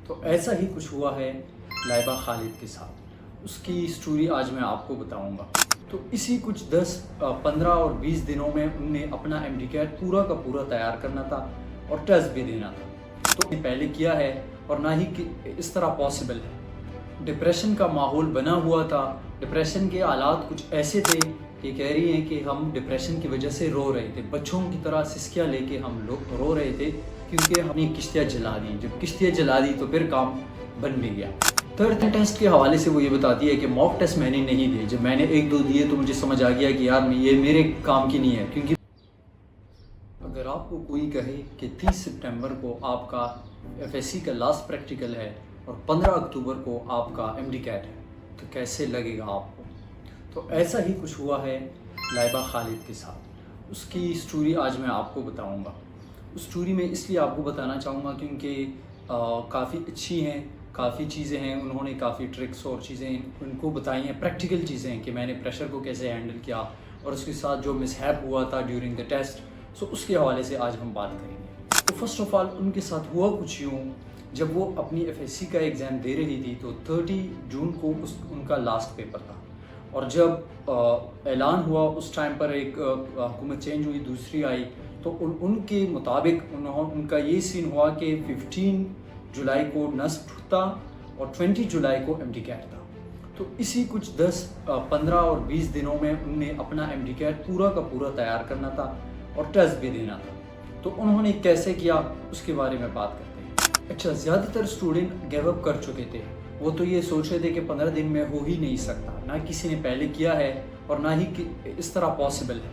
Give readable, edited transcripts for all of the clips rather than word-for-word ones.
تو ایسا ہی کچھ ہوا ہے لائبہ خالد کے ساتھ. اس کی سٹوری آج میں آپ کو بتاؤں گا. تو اسی کچھ 10 15 اور 20 دنوں میں ان نے اپنا ایم ڈی کیٹ پورا کا پورا تیار کرنا تھا اور ٹیسٹ بھی دینا تھا. تو پہلے کیا ہے اور نہ ہی اس طرح پاسبل ہے. ڈپریشن کا ماحول بنا ہوا تھا. ڈپریشن کے حالات کچھ ایسے تھے کہ کہہ رہی ہیں کہ ہم ڈپریشن کی وجہ سے رو رہے تھے. بچوں کی طرح سسکیاں لے کے ہم لوگ رو رہے تھے کیونکہ ہم نے کشتیاں جلا دی. جب کشتیاں جلا دی تو پھر کام بن بھی گیا. تھرڈ ٹیسٹ کے حوالے سے وہ یہ بتاتی ہے کہ موک ٹیسٹ میں نے نہیں دیے. جب میں نے 1-2 دیے تو مجھے سمجھ آ گیا کہ یار یہ میرے کام کی نہیں ہے. کیونکہ اگر آپ کو کوئی کہے کہ 30 سپٹمبر کو آپ کا ایف ایس سی کا لاسٹ پریکٹیکل ہے اور 15 اکتوبر کو آپ کا ایم ڈی کیٹ ہے تو کیسے لگے گا آپ کو. تو ایسا ہی کچھ ہوا ہے لائبہ خالد کے ساتھ. اس کی سٹوری آج میں آپ کو بتاؤں گا. اس سٹوری میں اس لیے آپ کو بتانا چاہوں گا کیونکہ کافی اچھی ہیں, کافی چیزیں ہیں. انہوں نے کافی ٹرکس اور چیزیں ان کو بتائی ہیں, پریکٹیکل چیزیں کہ میں نے پریشر کو کیسے ہینڈل کیا اور اس کے ساتھ جو مس ہیپ ہوا تھا ڈیورنگ دا ٹیسٹ. سو اس کے حوالے سے آج ہم بات کریں گے. تو فرسٹ آف آل ان کے ساتھ ہوا کچھ یوں, جب وہ اپنی ایف ایس سی کا ایگزام دے رہی تھی تو 30 جون کو ان کا لاسٹ پیپر تھا. اور جب اعلان ہوا اس ٹائم پر ایک حکومت چینج ہوئی, دوسری آئی, تو ان کے مطابق ان کا یہ سین ہوا کہ 15 جولائی کو نصب تھا اور 20 جولائی کو ایم ڈی کیٹ تھا. تو اسی کچھ 10 15 اور 20 دنوں میں ان نے اپنا ایم ڈی کیٹ پورا کا پورا تیار کرنا تھا اور ٹیسٹ بھی دینا تھا. تو انہوں نے کیسے کیا اس کے بارے میں بات کرتے ہیں. اچھا, زیادہ تر اسٹوڈنٹ گیو اپ کر چکے تھے. وہ تو یہ سوچ رہے تھے کہ 15 دن میں ہو ہی نہیں سکتا, نہ کسی نے پہلے کیا ہے اور نہ ہی اس طرح پاسبل ہے.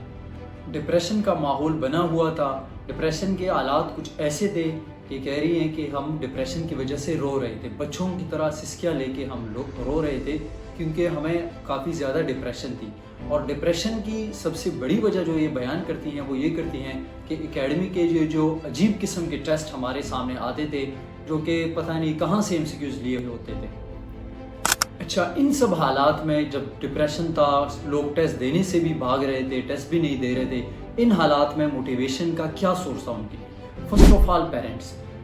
ڈپریشن کا ماحول بنا ہوا تھا. ڈپریشن کے حالات کچھ ایسے تھے کہ کہہ رہی ہیں کہ ہم ڈپریشن کی وجہ سے رو رہے تھے. بچوں کی طرح سسکیاں لے کے ہم لوگ رو رہے تھے کیونکہ ہمیں کافی زیادہ ڈپریشن تھی. اور ڈپریشن کی سب سے بڑی وجہ جو یہ بیان کرتی ہیں وہ یہ کرتی ہیں کہ اکیڈمی کے جو عجیب قسم کے ٹیسٹ ہمارے سامنے آتے تھے جو کہ پتہ نہیں کہاں سے ایم سی کیوز لیے ہوتے تھے. اچھا, ان سب حالات میں جب ڈپریشن تھا, لوگ ٹیسٹ دینے سے بھی بھاگ رہے تھے, ٹیسٹ بھی نہیں دے رہے تھے, ان حالات میں موٹیویشن کا کیا سورس تھا ان کی. فرسٹ آف آل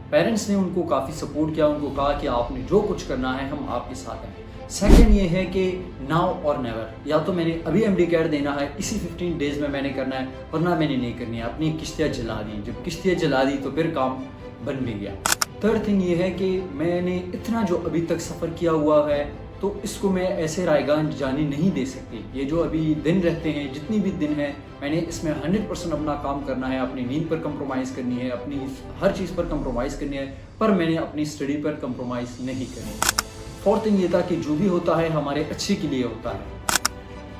پیرنٹس نے ان کو کافی سپورٹ کیا. ان کو کہا کہ آپ نے جو کچھ کرنا ہے ہم آپ کے ساتھ ہیں. سیکنڈ یہ ہے کہ ناؤ اور نیور, یا تو میں نے ابھی ایم ڈی کیٹ دینا ہے, اسی 15 ڈیز میں نے کرنا ہے, ورنہ میں نے نہیں کرنی ہے. اپنی کشتیاں جلا دی. جب کشتیاں جلا دی تو پھر کام بن بھی گیا. تھرڈ تھنگ یہ ہے کہ میں نے اتنا جو ابھی تک سفر کیا ہوا ہے تو اس کو میں ایسے رائگان جانی نہیں دے سکتی. یہ جو ابھی دن رہتے ہیں, جتنی بھی دن ہیں, میں نے اس میں 100% اپنا کام کرنا ہے. اپنی نیند پر کمپرومائز کرنی ہے, اپنی ہر چیز پر کمپرومائز کرنی ہے, پر میں نے اپنی اسٹڈی پر کمپرومائز نہیں کرنی. فورتھ تھنگ یہ تھا کہ جو بھی ہوتا ہے ہمارے اچھے کے لیے ہوتا ہے.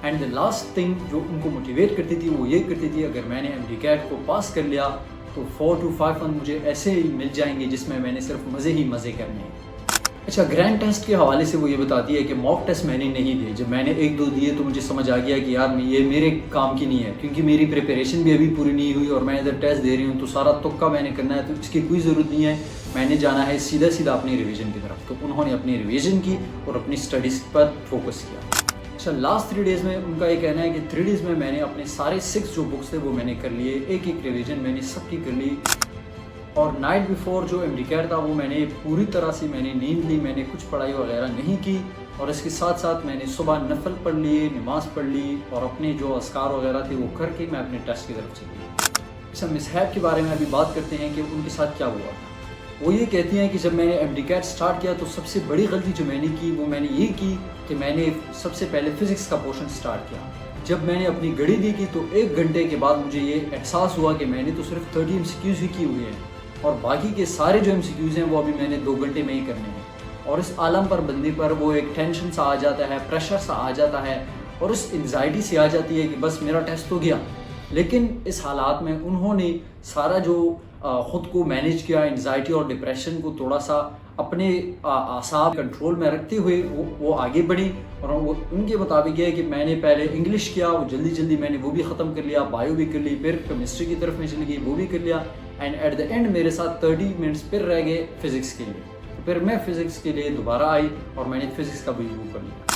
اینڈ دا لاسٹ تھنگ جو ان کو موٹیویٹ کرتی تھی وہ یہ کرتی تھی, اگر میں نے ایم ڈی کیٹ کو پاس کر لیا تو 4 to 5 منتھ مجھے ایسے ہی مل جائیں گے جس میں نے صرف مزے ہی مزے کرنے ہیں. اچھا, گرینڈ ٹیسٹ کے حوالے سے وہ یہ بتاتی ہے کہ موک ٹیسٹ میں نے نہیں دیے. جب میں نے 1-2 دیے تو مجھے سمجھ آ گیا کہ یار یہ میرے کام کی نہیں ہے, کیونکہ میری پریپریشن بھی ابھی پوری نہیں ہوئی اور میں ادھر ٹیسٹ دے رہی ہوں تو سارا تکا میں نے کرنا ہے, تو اس کی کوئی ضرورت نہیں ہے. میں نے جانا ہے سیدھا اپنی ریویژن کی طرف. تو انہوں نے اپنی ریویژن کی اور اپنی اسٹڈیز پر فوکس کیا. اچھا, لاسٹ 3 ڈیز میں ان کا یہ کہنا ہے کہ 3 ڈیز میں نے اپنے سارے 6 جو بکس تھے وہ میں نے کر لیے. ایک ریویژن میں نے سب کی کر لی. اور نائٹ بیفور جو ایم ڈی کیٹ تھا وہ میں نے پوری طرح سے میں نے نیند لی. میں نے کچھ پڑھائی وغیرہ نہیں کی اور اس کے ساتھ ساتھ میں نے صبح نفل پڑھ لیے, نماز پڑھ لی اور اپنے جو اذکار وغیرہ تھے وہ کر کے میں اپنے ٹیسٹ کی طرف چلی. اچھا, مس ہیپ کے بارے میں ابھی بات کرتے ہیں کہ ان کے ساتھ کیا ہوا. وہ یہ کہتی ہیں کہ جب میں نے ایم ڈی کیٹ سٹارٹ کیا تو سب سے بڑی غلطی جو میں نے کی وہ میں نے یہ کی کہ میں نے سب سے پہلے فزکس کا پورشن سٹارٹ کیا. جب میں نے اپنی گھڑی دی کی تو 1 گھنٹے کے بعد مجھے یہ احساس ہوا کہ میں نے تو صرف 30 ایم سی کیوز ہی کی ہوئی ہیں اور باقی کے سارے جو ایم سی کیوز ہیں وہ ابھی میں نے 2 گھنٹے میں ہی کرنے ہیں. اور اس عالم پر بندے پر وہ ایک ٹینشن سا آ جاتا ہے, پریشر سا آ جاتا ہے اور اس انزائٹی سے آ جاتی ہے کہ بس میرا ٹیسٹ تو گیا. لیکن اس حالات میں انہوں نے سارا جو خود کو مینیج کیا, انزائٹی اور ڈپریشن کو تھوڑا سا اپنے اعصاب کنٹرول میں رکھتے ہوئے وہ آگے بڑھی. اور وہ ان کے مطابق یہ ہے کہ میں نے پہلے انگلش کیا, وہ جلدی میں نے وہ بھی ختم کر لیا, بایو بھی کر لی, پھر کیمسٹری کی طرف میں چلی گئی, وہ بھی کر لیا. اینڈ ایٹ دا اینڈ میرے ساتھ 30 منٹس پھر رہ گئے فزکس کے لیے. پھر میں فزکس کے لیے دوبارہ آئی اور میں نے فزکس کا بھی وہ کر لیا.